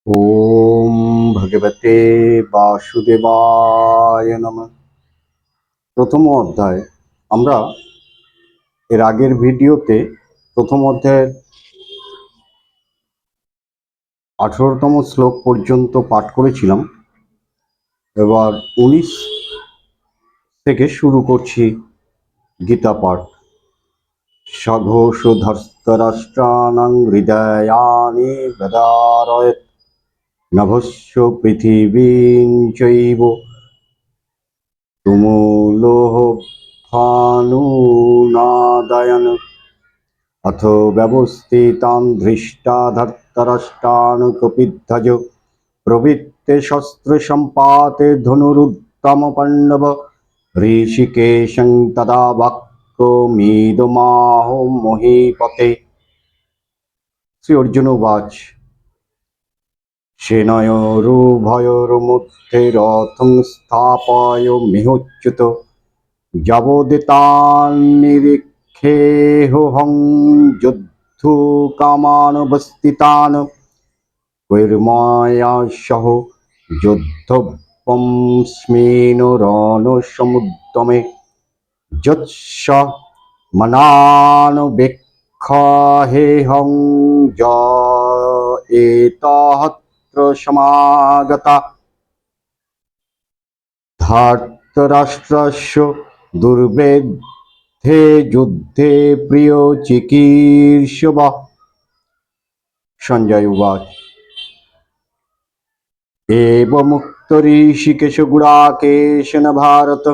ওম ভগবতে বাসুদেবায় নমঃ। প্রথম অধ্যায়। আমরা এর আগের ভিডিওতে প্রথম অধ্যায়ের 18তম শ্লোক পর্যন্ত পাঠ করেছিলাম। এবার 19 থেকে শুরু করছি গীতা পাঠ। সঘোষ ধর্তরাষ্ট্রাণাং হৃদয়ানি ব্যদারয়ৎ নভস্য পৃথিবীং চৈব তুমুলোহ ভানুনাদয়ন अथ व्यवस्थितान् धृष्टा धर्तराष्ट्रान् कपिध्वज प्रवृत्ते शस्त्रसम्पाते धनुरुत्तमपण्डव ऋषिकेशं तदा वाक्यमिदमाहो महीपते। श्री अर्जुन उवाच सेनयोरुभयोर्मध्ये रथं स्थापय मिहोच्युत যাবদেতান্নিরীক্ষেহং যুদ্ধকামানবস্থিতান কৈর্ময়া সহ যুদ্ধব্যস্মিন রণসমুদ্যমে যৎস মনানবেক্ষহেহং এতহত্র সমাগতা ধার্তরাষ্ট্রস্য দুর্বেদ্ধে যুদ্ধে প্রিয় চিকীর্ষব। সঞ্জয় উবাচ এবমুক্ত ঋষিকেশ গুড়াকেশেন ভারত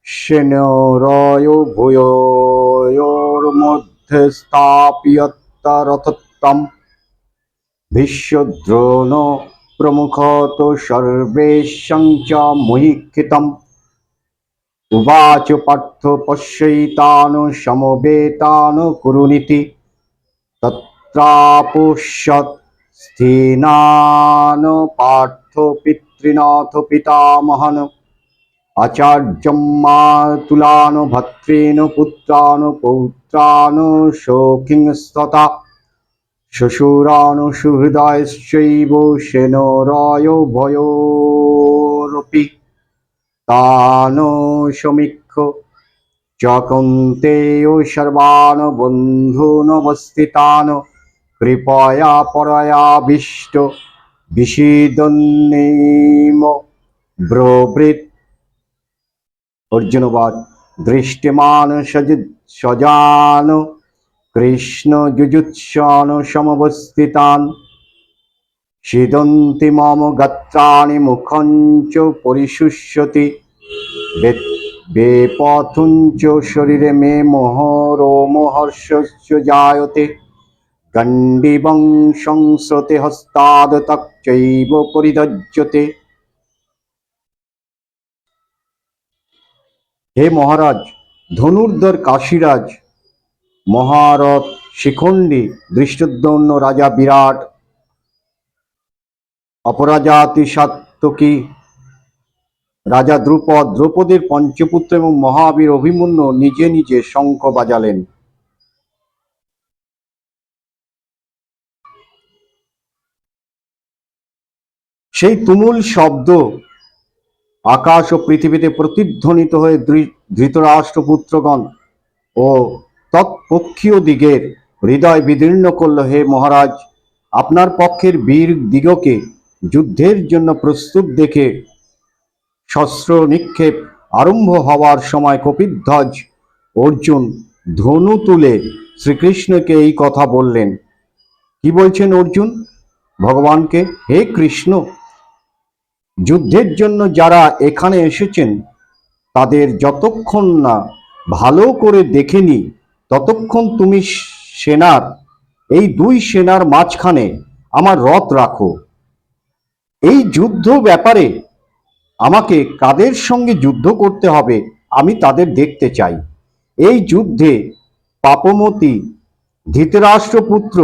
সেনরয়ো ভূয়োর্মধ্যে স্থাপিয়ত রথোত্তম ভীষ্মদ্রোণ প্রমুখত সর্বেষাং চ মুহিক্ষিতम् उवाच पार्थ पश्यैतान् समवेतान् कुरुनिति तत्रापुष्यत् स्थिनान् पार्थ पितॄनाथ पितामहान् आचार्यं मातुलान् भर्तॄन् पुत्रान् पौत्रान् सखींस्तथा श्वशुरान् सुहृदांश्चैव सेनोरायो भयोरपि तान् समीक्ष्य च कौन्तेयो सर्वान् बन्धूनवस्थितान् कृपया परयाविष्ट विषीदन्नेम ब्रवीत्। अर्जुनवाच दृष्टिमान् सजान् कृष्ण जुजुत्सान् समवस्थितान् सीदन्ति मम गात्राणि मुखं च परिशुष्यति बेपथुं च शरीरे मे मोहरोमहर्षश्च जायते गण्डीवं संसते हस्ताद् तच्चैव परिदज्यते। হে মহারাজ, ধনুর্ধর কাশীরাজ মহারথ শিখণ্ডী ধৃষ্টদ্যুম্ন রাজা বিরাট অপরাজাতি সাত্তকী রাজা দ্রুপদ দ্রৌপদীর পঞ্চপুত্র এবং মহাবীর অভিমন্যু নিজে নিজে শঙ্খ বাজালেন। সেই তুমুল শব্দ আকাশ ও পৃথিবীতে প্রতিধ্বনিত হয়ে ধৃতরাষ্ট্রপুত্রগণ ও তৎপক্ষীয় দিগের হৃদয় বিদীর্ণ করল। হে মহারাজ, আপনার পক্ষের বীর দিগকে যুদ্ধের জন্য প্রস্তুত দেখে শস্ত্র নিক্ষেপ আরম্ভ হওয়ার সময় কপিধ্বজ অর্জুন ধনু তুলে শ্রীকৃষ্ণকে এই কথা বললেন। কি বলছেন অর্জুন ভগবানকে? হে কৃষ্ণ, যুদ্ধের জন্য যারা এখানে এসেছেন তাদের যতক্ষণ না ভালো করে দেখেনি ততক্ষণ তুমি সেনার এই দুই সেনার মাঝখানে আমার রথ রাখো। এই যুদ্ধ ব্যাপারে আমাকে কাদের সঙ্গে যুদ্ধ করতে হবে আমি তাদের দেখতে চাই। এই যুদ্ধে পাপমতি ধৃতরাষ্ট্রপুত্র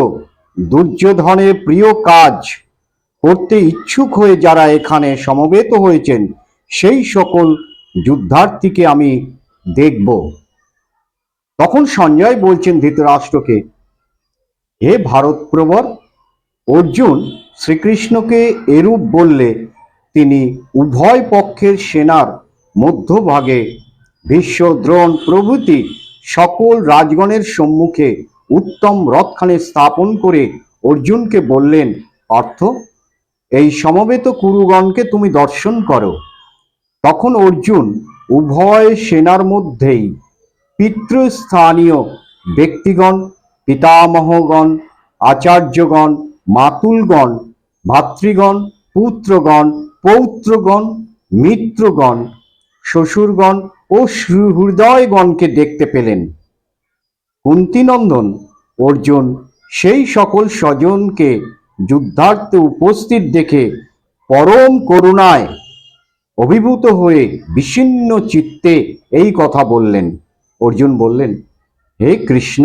দুর্যোধনের প্রিয় কাজ করতে ইচ্ছুক হয়ে যারা এখানে সমবেত হয়েছেন সেই সকল যুদ্ধার্থীকে আমি দেখব। তখন সঞ্জয় বলছেন ধৃতরাষ্ট্রকে, হে ভারতপ্রবর অর্জুন, শ্রীকৃষ্ণকে এরূপ বললে তিনি উভয় পক্ষের সেনার মধ্যভাগে ভীষ্ম, দ্রোণ প্রভৃতি সকল রাজগণের সম্মুখে উত্তম রথখানে স্থাপন করে অর্জুনকে বললেন, পার্থ, এই সমবেত কুরুগণকে তুমি দর্শন করো। তখন অর্জুন উভয় সেনার মধ্যেই পিতৃস্থানীয় ব্যক্তিগণ, পিতামহগণ, আচার্যগণ, মাতুলগণ, ভাতৃগণ, পুত্রগণ, পৌত্রগণ, মিত্রগণ, শ্বশুরগণ ও সুহৃদয়গণকে দেখতে পেলেন। কুন্তিনন্দন অর্জুন সেই সকল স্বজনকে যুদ্ধার্থে উপস্থিত দেখে পরম করুণায় অভিভূত হয়ে বিষণ্ণ চিত্তে এই কথা বললেন। অর্জুন বললেন, হে কৃষ্ণ,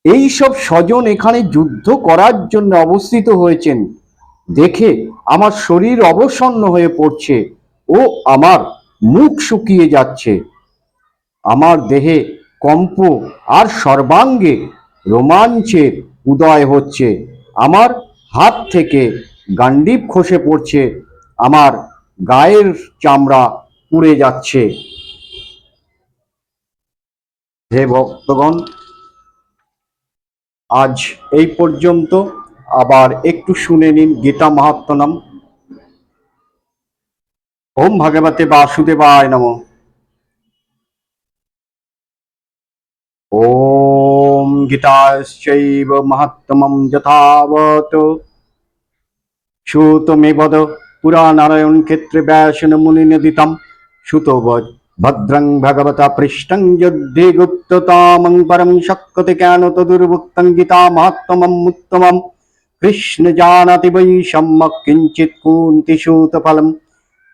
এই সব স্বজন এখানে যুদ্ধ করার জন্য অবস্থিত হয়েছেন দেখে আমার শরীর অবসন্ন হয়ে পড়ছে ও আমার মুখ শুকিয়ে যাচ্ছে। আমার দেহে কম্প আর সর্বাঙ্গে রোমাঞ্চের উদয় হচ্ছে। আমার হাত থেকে গান্ডীব খসে পড়ছে, আমার গায়ের চামড়া পুড়ে যাচ্ছে। হে ভক্তগণ, আজ এই পর্যন্ত। আবার একটু শুনে নিন গীতা মাহাত্ম্যম। ওম ভগবতে বাসুদেবায় নমঃ। ওম গীতাশ্চৈব মাহাত্ম্যম যথাবত শ্রুতমেবদ পুরানারায়ণ ক্ষেত্রে ব্যাসন মুনিনদিতম শ্রুতবৎ ভদ্রং ভগবতা পৃষ্টং যদ্ধে গুপ্ততামং পরম শক্যতে কেন তদুর্ভুক্তং গীতা মাহাত্ম্যম উত্তমম কৃষ্ণ জানাতি বৈ সম্যক কিঞ্চিৎ কুন্তি সূত ফলম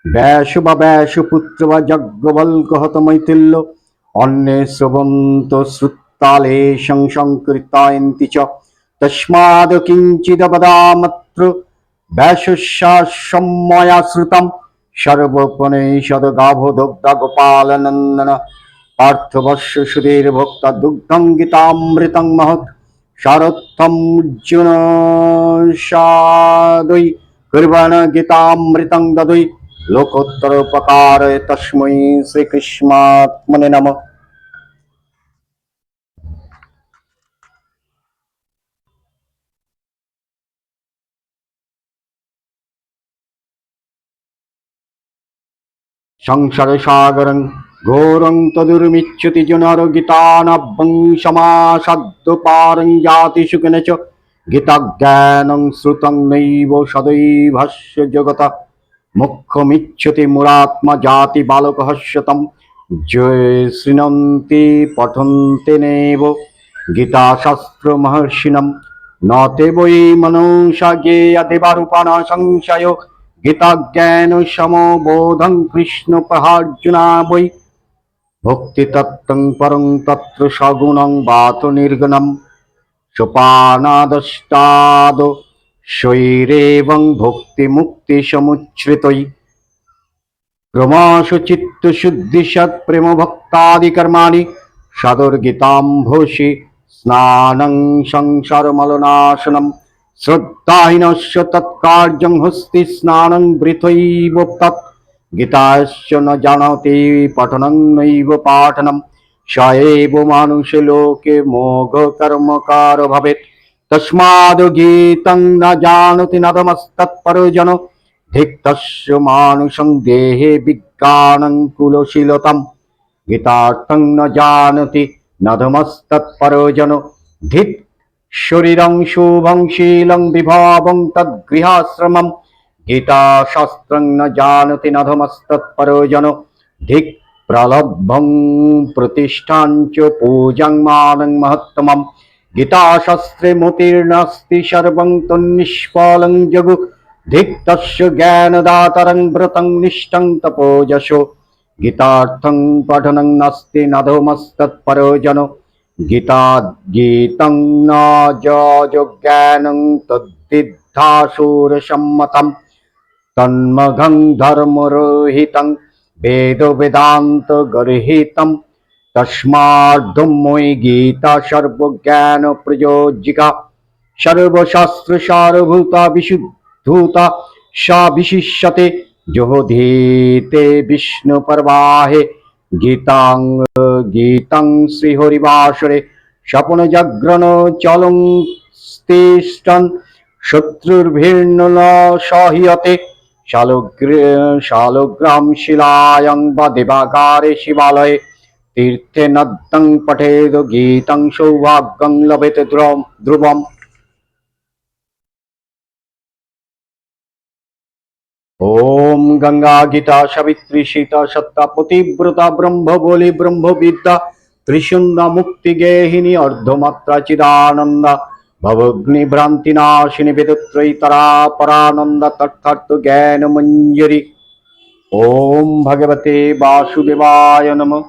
ব্যাস বা ব্যাসপুত্র বা যজ্ঞবল্ক হত মৈথিল্য অন্যে শ্রবন্ত শ্রুত্তালে সংকৃতায়ন্তি চ তস্মাদ কিঞ্চিদবদামত্র ব্যাসস্যাসময়া শ্রুতম সর্বোপনিষদ গাভোদগ্ধ গোপালনন্দন পার্থবর্ষ সুধীর ভোক্তা দুগ্ধং গীতামৃতং মহৎ সারথ্যমর্জুন সাদৈ কুর্বণ গীতামৃতং দদৈ লোকোত্তরোপকারায় তস্मै শ্রীকৃষ্ণাত্মনে নমঃ। সংসারে সাগরং ঘোরং তদুর্মিচ্ছতি জনর গীতানব্বং সমাসাদ্য পারং যাতি সুখেন চ গীতাজ্ঞানং শ্রুতং নৈব সদৈভাস্য জগত মুখ্যমিচ্ছতি মুরাত্মা জাতি বালকহস্যতম জয় শৃণন্তি পঠন্তে নেব গীতাশাস্ত্র মহর্ষিণম নতে বৈ মনুষা জ্ঞেয়া দেবারূপাণা সংশয় গীতা জ্ঞান সমবোধং কৃষ্ণ প্রহার্জুনা বৈ ভক্তি তত্ত্বং পরং তত্র সগুণং বাত নির্গুণম সোপানাদষ্টাদ শৈরেবং ভক্তি মুক্তি সমুচ্ছ্রিতৈ ক্রমশ চিত্ত শুদ্ধি সৎ প্রেম ভক্তাদি কর্মাণি সদর্গীতাম্ভোষি স্নানং সংসার মলনাশনম শ্রদ্ধাহীনস্য তৎকার্যং হস্তি স্নানং বৃথৈব তৎ গীতাশ্চ ন জানতি পঠনং নৈব পাঠনম স এব মানুষে লোকে মোঘ কর্মকার ভবেৎ তস্মাদ গীতং ন জানতি নদমস্তৎপরো জন ধিক্তস্য মানুষং দেহে বিজ্ঞানং কুলশীলতম গীতার্থং ন জানতি নধমস্তৎপরো জন ধিত শরীরং শুভং শীলং বিভাবং তদ্গৃহাশ্রমম গীতা শাস্ত্রং ন জানতি নধমস্তৎপরো জন ধিক প্রলভ্যং প্রতিষ্ঠাঞ্চ পূজাং মানং মহত্তমম গীতা শাস্ত্রে মতির্নাস্তি সর্বং তন্নিষ্ফলং জগু ধিক্তস্য জ্ঞানদাতরং ব্রতং নিষ্ঠং তপোজশো গীতার্থং পঠনং নাস্তি নধমস্তৎপরো জন গীতং ন যজ্ঞানং তদ্বিদ্ধাসুরসম্মতম তন্মঘং ধর্মরোহিতং বেদ বেদান্ত গর্হিতম তস্মাদ্ ব্রহ্মৈ গীতা সর্বজ্ঞান প্রযোজ্যিকা सर्वशास्त्र सारभूता विशुद्धूता सा विशिष्यते जोधीते विष्णु परवाहे गीतांग गीतं श्रीहरिवासरे स्वपन जागरण चलं तिष्ठन् शत्रुर्भिर्न सह्यते शालग्राम शिलायां वा देवागारे शिवालये तीर्थे नद्यं पठेद गीतं सौभाग्यं लभेत ध्रुवम्। ओम गंगा गीता सावित्री सीता सत्ता पतिव्रता ब्रह्म बोली ब्रह्म विद्या त्रिशून्ना मुक्ति गेहिनी अर्धमात्रा चिदानंदा भवग्नि भ्रांति नाशिनी विदुत्रयितरा परानंद तत्थार्थ ज्ञान मंजरी। ओम भगवते वासुदेवाय नमः।